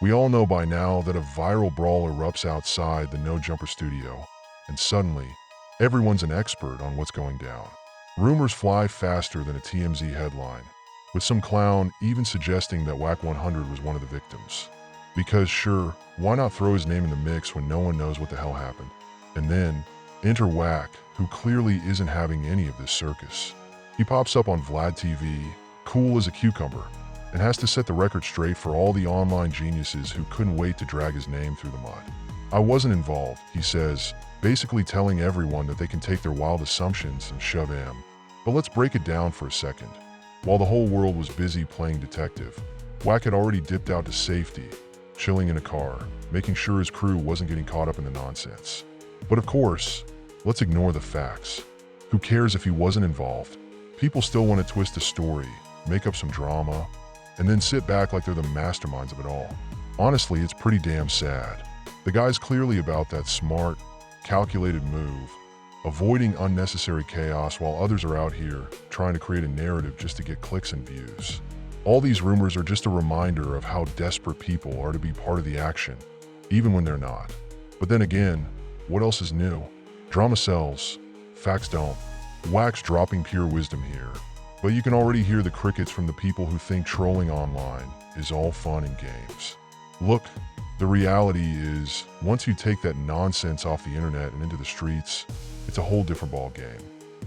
We all know by now that a viral brawl erupts outside the No Jumper studio, and suddenly, everyone's an expert on what's going down. Rumors fly faster than a TMZ headline, with some clown even suggesting that Wack 100 was one of the victims. Because sure, why not throw his name in the mix when no one knows what the hell happened? And then, enter Wack, who clearly isn't having any of this circus. He pops up on Vlad TV, cool as a cucumber, and has to set the record straight for all the online geniuses who couldn't wait to drag his name through the mud. I wasn't involved, he says, basically telling everyone that they can take their wild assumptions and shove him. But let's break it down for a second. While the whole world was busy playing detective, Wack had already dipped out to safety, chilling in a car, making sure his crew wasn't getting caught up in the nonsense. But of course, let's ignore the facts. Who cares if he wasn't involved? People still want to twist the story, make up some drama, and then sit back like they're the masterminds of it all. Honestly, it's pretty damn sad. The guy's clearly about that smart, calculated move, avoiding unnecessary chaos while others are out here trying to create a narrative just to get clicks and views. All these rumors are just a reminder of how desperate people are to be part of the action, even when they're not. But then again, what else is new? Drama sells, facts don't. Wack's dropping pure wisdom here, but you can already hear the crickets from the people who think trolling online is all fun and games. Look, the reality is, once you take that nonsense off the internet and into the streets, it's a whole different ball game.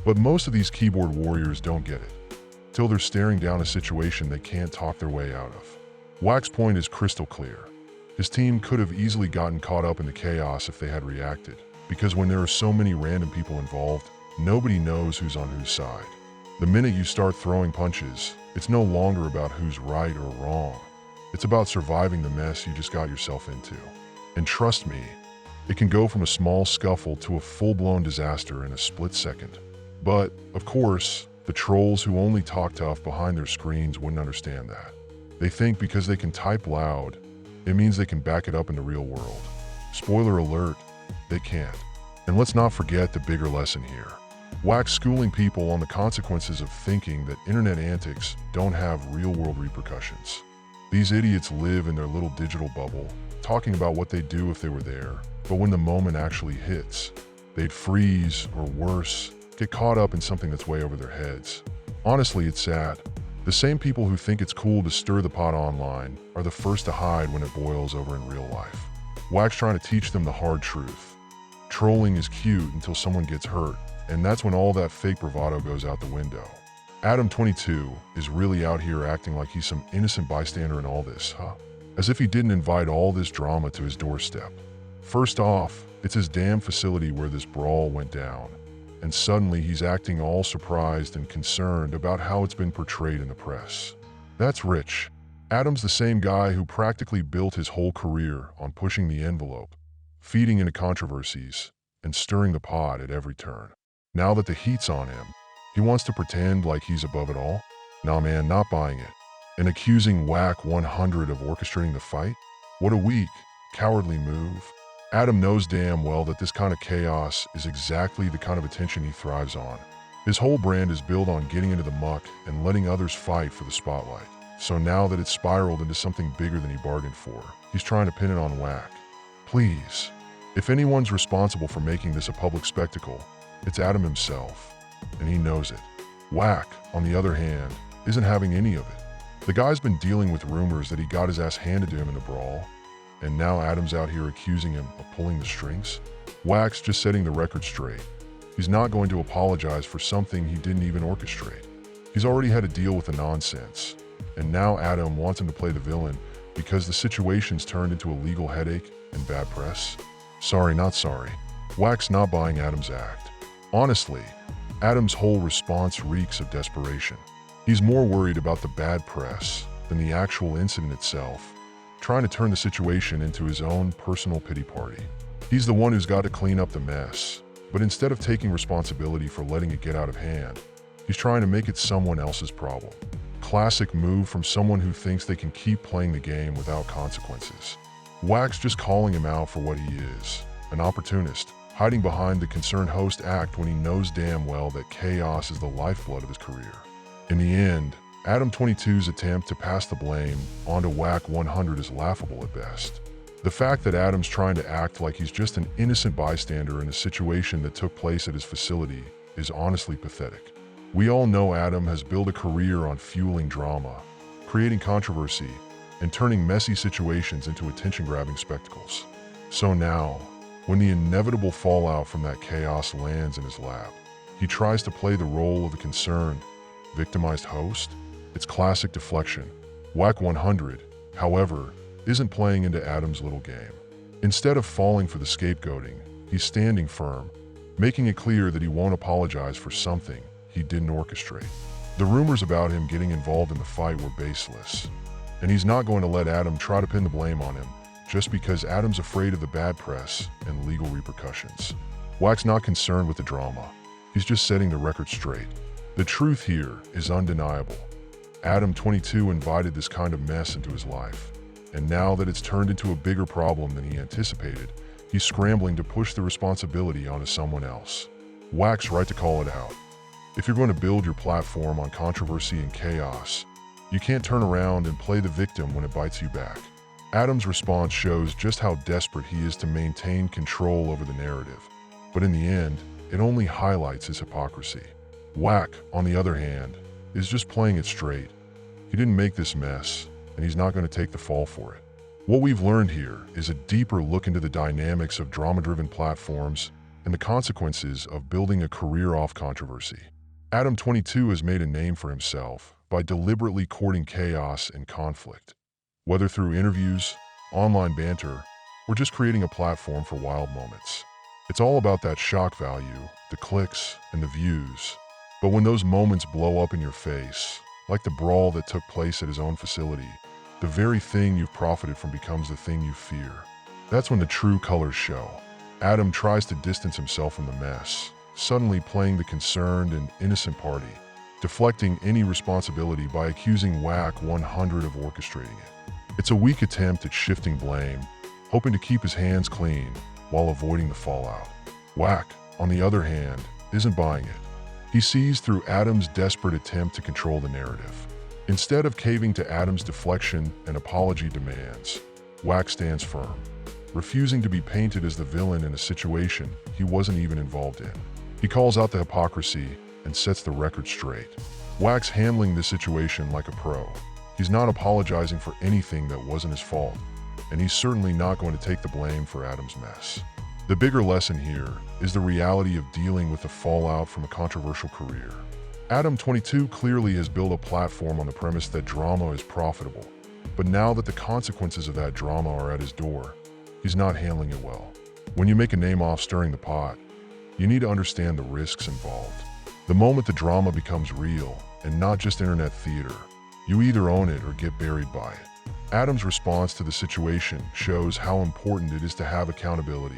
But most of these keyboard warriors don't get it, till they're staring down a situation they can't talk their way out of. Wack's point is crystal clear. His team could have easily gotten caught up in the chaos if they had reacted, because when there are so many random people involved, nobody knows who's on whose side. The minute you start throwing punches, it's no longer about who's right or wrong. It's about surviving the mess you just got yourself into. And trust me, it can go from a small scuffle to a full-blown disaster in a split second. But, of course, the trolls who only talk tough behind their screens wouldn't understand that. They think because they can type loud, it means they can back it up in the real world. Spoiler alert, they can't. And let's not forget the bigger lesson here. Wack's schooling people on the consequences of thinking that internet antics don't have real-world repercussions. These idiots live in their little digital bubble, talking about what they'd do if they were there, but when the moment actually hits, they'd freeze, or worse, get caught up in something that's way over their heads. Honestly, it's sad. The same people who think it's cool to stir the pot online are the first to hide when it boils over in real life. Wack's trying to teach them the hard truth. Trolling is cute until someone gets hurt, and that's when all that fake bravado goes out the window. Adam 22 is really out here acting like he's some innocent bystander in all this, huh? As if he didn't invite all this drama to his doorstep. First off, it's his damn facility where this brawl went down, and suddenly he's acting all surprised and concerned about how it's been portrayed in the press. That's rich. Adam's the same guy who practically built his whole career on pushing the envelope, feeding into controversies, and stirring the pot at every turn. Now that the heat's on him, he wants to pretend like he's above it all? Nah man, not buying it. And accusing Wack 100 of orchestrating the fight? What a weak, cowardly move. Adam knows damn well that this kind of chaos is exactly the kind of attention he thrives on. His whole brand is built on getting into the muck and letting others fight for the spotlight. So now that it's spiraled into something bigger than he bargained for, he's trying to pin it on Wack. Please, if anyone's responsible for making this a public spectacle, it's Adam himself. And he knows it. Wack, on the other hand, isn't having any of it. The guy's been dealing with rumors that he got his ass handed to him in the brawl, and now Adam's out here accusing him of pulling the strings? Wack's just setting the record straight. He's not going to apologize for something he didn't even orchestrate. He's already had to deal with the nonsense, and now Adam wants him to play the villain because the situation's turned into a legal headache and bad press. Sorry, not sorry. Wack's not buying Adam's act. Honestly, Adam's whole response reeks of desperation. He's more worried about the bad press than the actual incident itself, trying to turn the situation into his own personal pity party. He's the one who's got to clean up the mess, but instead of taking responsibility for letting it get out of hand, he's trying to make it someone else's problem. Classic move from someone who thinks they can keep playing the game without consequences. Wack's just calling him out for what he is, an opportunist, hiding behind the concerned host act when he knows damn well that chaos is the lifeblood of his career. In the end, Adam 22's attempt to pass the blame onto Wack 100 is laughable at best. The fact that Adam's trying to act like he's just an innocent bystander in a situation that took place at his facility is honestly pathetic. We all know Adam has built a career on fueling drama, creating controversy, and turning messy situations into attention-grabbing spectacles. So now, when the inevitable fallout from that chaos lands in his lap, he tries to play the role of the concerned, victimized host. It's classic deflection. Wack 100, however, isn't playing into Adam's little game. Instead of falling for the scapegoating, he's standing firm, making it clear that he won't apologize for something he didn't orchestrate. The rumors about him getting involved in the fight were baseless, and he's not going to let Adam try to pin the blame on him just because Adam's afraid of the bad press and legal repercussions. Wack's not concerned with the drama. He's just setting the record straight. The truth here is undeniable. Adam 22 invited this kind of mess into his life, and now that it's turned into a bigger problem than he anticipated, he's scrambling to push the responsibility onto someone else. Wack's right to call it out. If you're going to build your platform on controversy and chaos, you can't turn around and play the victim when it bites you back. Adam's response shows just how desperate he is to maintain control over the narrative, but in the end, it only highlights his hypocrisy. Wack, on the other hand, is just playing it straight. He didn't make this mess, and he's not going to take the fall for it. What we've learned here is a deeper look into the dynamics of drama-driven platforms and the consequences of building a career off controversy. Adam 22 has made a name for himself by deliberately courting chaos and conflict, whether through interviews, online banter, or just creating a platform for wild moments. It's all about that shock value, the clicks, and the views. But when those moments blow up in your face, like the brawl that took place at his own facility, the very thing you've profited from becomes the thing you fear. That's when the true colors show. Adam tries to distance himself from the mess, suddenly playing the concerned and innocent party, deflecting any responsibility by accusing Wack 100 of orchestrating it. It's a weak attempt at shifting blame, hoping to keep his hands clean while avoiding the fallout. Wack, on the other hand, isn't buying it. He sees through Adam's desperate attempt to control the narrative. Instead of caving to Adam's deflection and apology demands, Wack stands firm, refusing to be painted as the villain in a situation he wasn't even involved in. He calls out the hypocrisy and sets the record straight. Wack's handling this situation like a pro. He's not apologizing for anything that wasn't his fault, and he's certainly not going to take the blame for Adam's mess. The bigger lesson here is the reality of dealing with the fallout from a controversial career. Adam 22 clearly has built a platform on the premise that drama is profitable, but now that the consequences of that drama are at his door, he's not handling it well. When you make a name off stirring the pot, you need to understand the risks involved. The moment the drama becomes real and not just internet theater, you either own it or get buried by it. Adam's response to the situation shows how important it is to have accountability.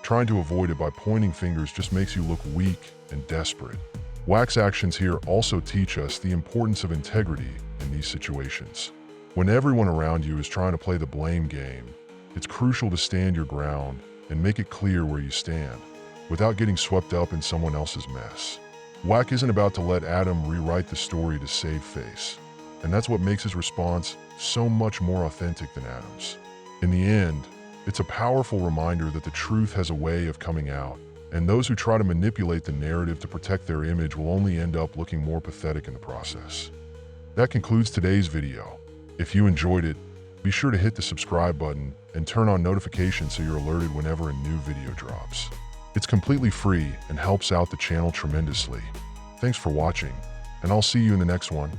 Trying to avoid it by pointing fingers just makes you look weak and desperate. Wack's actions here also teach us the importance of integrity in these situations. When everyone around you is trying to play the blame game, it's crucial to stand your ground and make it clear where you stand, without getting swept up in someone else's mess. Wack isn't about to let Adam rewrite the story to save face, and that's what makes his response so much more authentic than Adam's. In the end, it's a powerful reminder that the truth has a way of coming out, and those who try to manipulate the narrative to protect their image will only end up looking more pathetic in the process. That concludes today's video. If you enjoyed it, be sure to hit the subscribe button and turn on notifications so you're alerted whenever a new video drops. It's completely free and helps out the channel tremendously. Thanks for watching, and I'll see you in the next one.